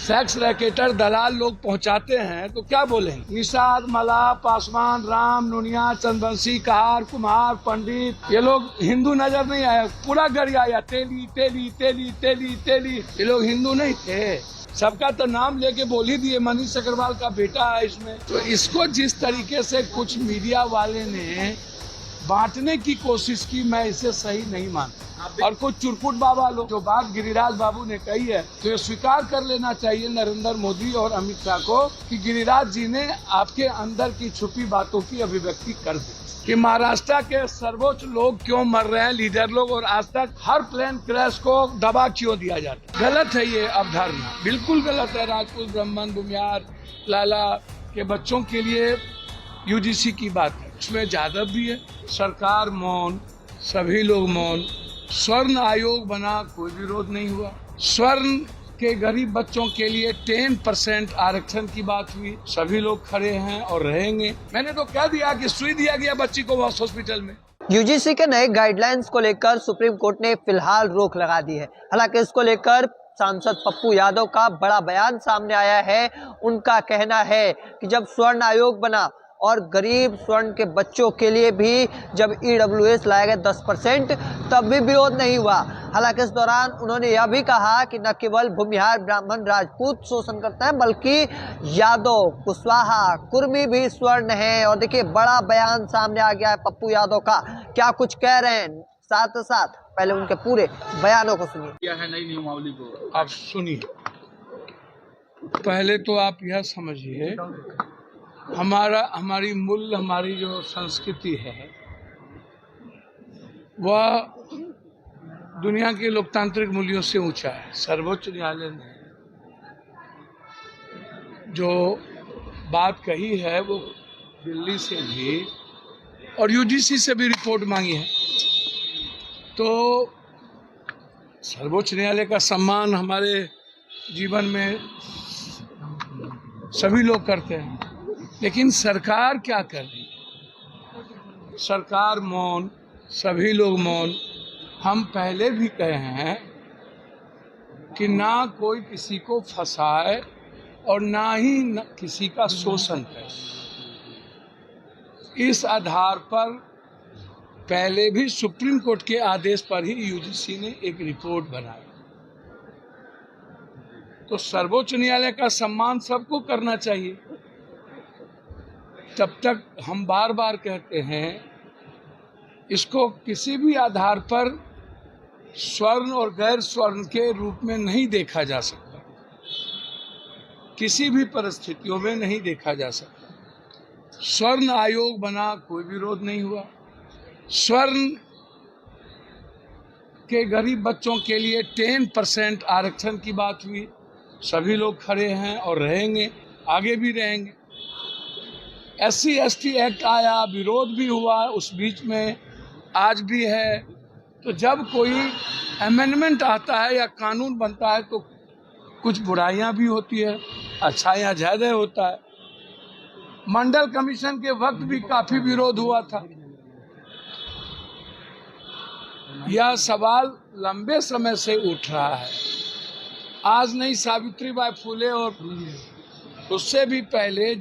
Sex रैकेटर दलाल लोग पहुंचाते हैं तो क्या बोलेंगे? निषाद, मल्लाह, पासवान, राम, नुनिया, चंदवंशी, कहार, कुम्हार, पंडित, ये लोग हिंदू नजर नहीं आए। पूरा गरिया आया तेली तेली तेली तेली तेली। ये लोग हिंदू नहीं थे। सबका तो नाम लेके बोल ही दिए, मनीष अग्रवाल का बेटा है इसमें। तो इसको जिस तरीके से कुछ मीडिया वाले ने बांटने की कोशिश की, मैं इसे सही नहीं मानता। और कुछ चुरकुट बाबा लोग जो बात गिरिराज बाबू ने कही है, तो ये स्वीकार कर लेना चाहिए नरेंद्र मोदी और अमित शाह को कि गिरिराज जी ने आपके अंदर की छुपी बातों की अभिव्यक्ति कर दी कि महाराष्ट्र के सर्वोच्च लोग क्यों मर रहे हैं, लीडर लोग, और आज तक हर प्लेन क्रैश को दबा क्यों दिया जाता है। गलत है ये अवधारणा, बिल्कुल गलत है। राजपूत, ब्राह्मण, भूमिहार, लाला के बच्चों के लिए यूजीसी की बात है, उसमें जादव भी है। सरकार मौन, सभी लोग मौन। स्वर्ण आयोग बना, कोई विरोध नहीं हुआ। स्वर्ण के गरीब बच्चों के लिए 10% आरक्षण की बात हुई, सभी लोग खड़े हैं और रहेंगे। मैंने तो कह दिया कि सुई दिया गया बच्ची को हॉस्पिटल में। यूजीसी के नए गाइडलाइंस को लेकर सुप्रीम कोर्ट ने फिलहाल रोक लगा दी है। हालांकि इसको लेकर सांसद पप्पू यादव का बड़ा बयान सामने आया है। उनका कहना है कि जब स्वर्ण आयोग बना और गरीब स्वर्ण के बच्चों के लिए भी जब EWS लाया गया 10%, तब भी विरोध नहीं हुआ। हालांकि इस दौरान उन्होंने यह भी कहा कि न केवल भूमिहार, ब्राह्मण, राजपूत शोषण करते हैं, बल्कि यादव, कुशवाहा, कुर्मी भी स्वर्ण है। और देखिए, बड़ा बयान सामने आ गया है पप्पू यादव का। क्या कुछ कह रहे हैं, साथ साथ पहले उनके पूरे बयानों को सुनिए। क्या है नई नियमावली को आप सुनिए। पहले तो आप यह समझिए, हमारी मूल, हमारी जो संस्कृति है वह दुनिया के लोकतांत्रिक मूल्यों से ऊंचा है। सर्वोच्च न्यायालय ने जो बात कही है वो दिल्ली से भी और यूजीसी से भी रिपोर्ट मांगी है। तो सर्वोच्च न्यायालय का सम्मान हमारे जीवन में सभी लोग करते हैं, लेकिन सरकार क्या कर रही है? सरकार मौन, सभी लोग मौन। हम पहले भी कहे हैं कि ना कोई किसी को फंसाए और ना ही किसी का शोषण करे। इस आधार पर पहले भी सुप्रीम कोर्ट के आदेश पर ही यूजीसी ने एक रिपोर्ट बनाई। तो सर्वोच्च न्यायालय का सम्मान सबको करना चाहिए। तब तक हम बार बार कहते हैं, इसको किसी भी आधार पर स्वर्ण और गैर स्वर्ण के रूप में नहीं देखा जा सकता, किसी भी परिस्थितियों में नहीं देखा जा सकता। स्वर्ण आयोग बना, कोई विरोध नहीं हुआ। स्वर्ण के गरीब बच्चों के लिए 10% आरक्षण की बात हुई, सभी लोग खड़े हैं और रहेंगे, आगे भी रहेंगे। SC/ST एक्ट आया, विरोध भी हुआ उस बीच में, आज भी है। तो जब कोई अमेंडमेंट आता है या कानून बनता है तो कुछ बुराइयां भी होती है, अच्छाइयां ज़्यादा होता है। मंडल कमीशन के वक्त भी काफी विरोध हुआ था। यह सवाल लंबे समय से उठ रहा है। आज नहीं, सावित्रीबाई फुले और उससे भी पहले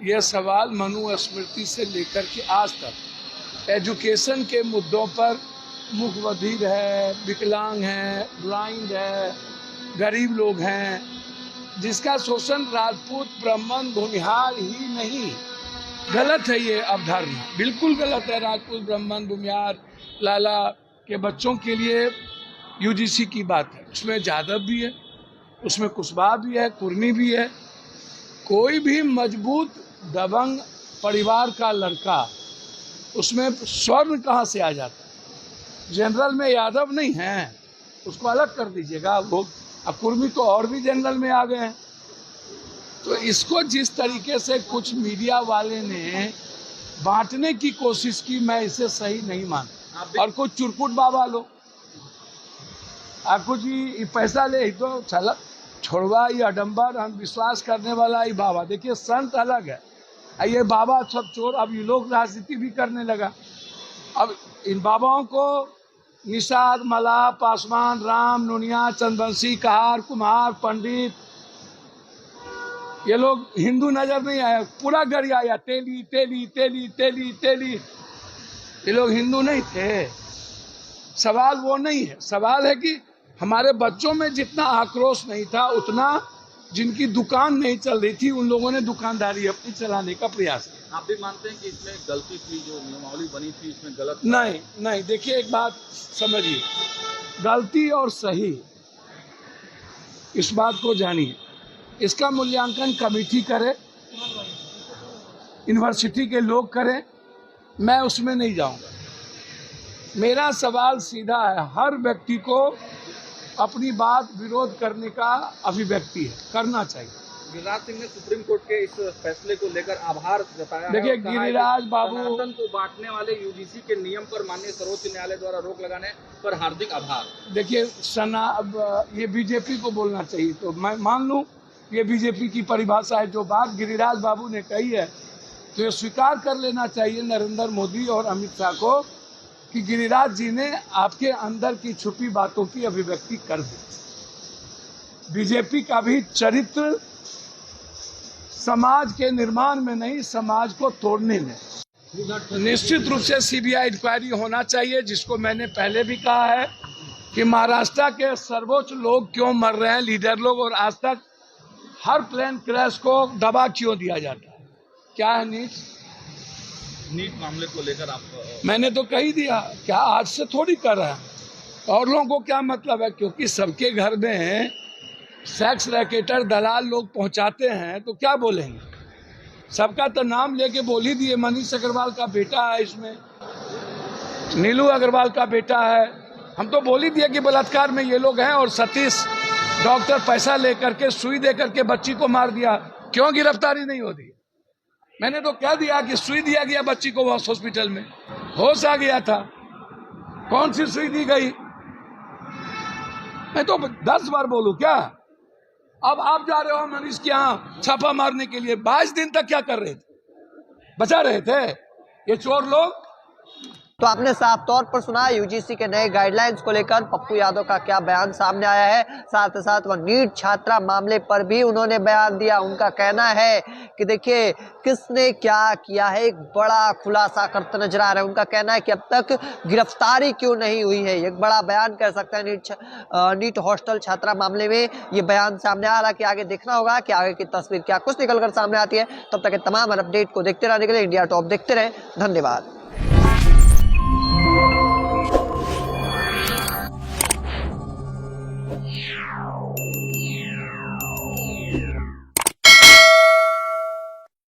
यह सवाल मनुस्मृति से लेकर के आज तक एजुकेशन के मुद्दों पर मुखबधिर है, विकलांग है, ब्लाइंड है, गरीब लोग हैं, जिसका शोषण राजपूत, ब्राह्मण, भूमिहार ही नहीं। गलत है ये अवधारणा, बिल्कुल गलत है। राजपूत, ब्राह्मण, भूमिहार, लाला के बच्चों के लिए यूजीसी की बात है, उसमें जादव भी है, उसमें कुशवाहा भी है, कुर्मी भी है। कोई भी मजबूत दबंग परिवार का लड़का, उसमें स्वर्ण कहाँ से आ जाता है? जनरल में यादव नहीं है, उसको अलग कर दीजिएगा लोग। अब कुर्मी तो और भी जनरल में आ गए हैं। तो इसको जिस तरीके से कुछ मीडिया वाले ने बांटने की कोशिश की, मैं इसे सही नहीं मानता। और कुछ चुरकुट बाबा लोग कुछ ही पैसा ले तो चला छोड़वा, ये अडम्बर, हम विश्वास करने वाला ये बाबा। देखिए, संत अलग है, ये बाबा सब चोर। अब ये लोग राजनीति भी करने लगा। अब इन बाबाओं को निषाद, मल्लाह, पासवान, राम, नुनिया, चंदवंशी, कहार, कुम्हार, पंडित, ये लोग हिंदू नजर नहीं आया, पूरा गरिया आया, तेली तेली तेली तेली तेली। ये लोग हिंदू नहीं थे। सवाल वो नहीं है, सवाल है कि हमारे बच्चों में जितना आक्रोश नहीं था उतना जिनकी दुकान नहीं चल रही थी उन लोगों ने दुकानदारी अपनी चलाने का प्रयास किया। आप भी मानते हैं कि इसमें गलती थी, जो नियमावली बनी थी इसमें गलत? नहीं नहीं, देखिए एक बात समझिए, गलती और सही इस बात को जानिए, इसका मूल्यांकन कमेटी करे, यूनिवर्सिटी के लोग करें, मैं उसमें नहीं जाऊंगा। मेरा सवाल सीधा है, हर व्यक्ति को अपनी बात विरोध करने का अभिव्यक्ति है, करना चाहिए। गिरिराज सिंह ने सुप्रीम कोर्ट के इस फैसले को लेकर आभार जताया है। देखिए, और कहा है कि गिरिराज बाबू सनातन को बांटने वाले यूजीसी के नियम पर माननीय सर्वोच्च न्यायालय द्वारा रोक लगाने पर हार्दिक आभार। देखिए ये बीजेपी को बोलना चाहिए, तो मैं मान लूं ये बीजेपी की परिभाषा है। जो बात गिरिराज बाबू ने कही है तो ये स्वीकार कर लेना चाहिए नरेंद्र मोदी और अमित शाह को कि गिरिराज जी ने आपके अंदर की छुपी बातों की अभिव्यक्ति कर दी। बीजेपी का भी चरित्र समाज के निर्माण में नहीं, समाज को तोड़ने में। निश्चित रूप से सीबीआई इंक्वायरी होना चाहिए, जिसको मैंने पहले भी कहा है कि महाराष्ट्र के सर्वोच्च लोग क्यों मर रहे हैं, लीडर लोग, और आज तक हर प्लेन क्रैश को दबा क्यों दिया जाता है। क्या है नीट मामले को लेकर आप? मैंने तो कही दिया, क्या आज से थोड़ी कर रहा है। और लोगों को क्या मतलब है, क्योंकि सबके घर में सेक्स रैकेटर दलाल लोग पहुंचाते हैं तो क्या बोलेंगे। सबका तो नाम लेके बोल ही दिए, मनीष अग्रवाल का बेटा है, इसमें नीलू अग्रवाल का बेटा है। हम तो बोल ही दिए कि बलात्कार में ये लोग हैं, और सतीश डॉक्टर पैसा लेकर के सुई दे करके बच्ची को मार दिया, क्यों गिरफ्तारी नहीं होती। मैंने तो कह दिया कि सुई दिया गया बच्ची को हॉस्पिटल में, होश आ गया था, कौन सी सुई दी गई। मैं तो 10 बार बोलूं क्या। अब आप जा रहे हो मनीष के यहाँ छापा मारने के लिए, 22 दिन तक क्या कर रहे थे, बचा रहे थे ये चोर लोग। तो आपने साफ तौर पर सुना यूजीसी के नए गाइडलाइंस को लेकर पप्पू यादव का क्या बयान सामने आया है। साथ ही साथ वह नीट छात्रा मामले पर भी उन्होंने बयान दिया। उनका कहना है कि देखिए किसने क्या किया है, एक बड़ा खुलासा करते नजर आ रहा है। उनका कहना है कि अब तक गिरफ्तारी क्यों नहीं हुई है, एक बड़ा बयान कह सकते हैं। नीट हॉस्टल छात्रा मामले में ये बयान सामने आ रहा कि आगे देखना होगा कि आगे की तस्वीर क्या कुछ निकल कर सामने आती है। तब तक तमाम अपडेट को देखते रहने के लिए इंडिया टॉप देखते रहे। धन्यवाद।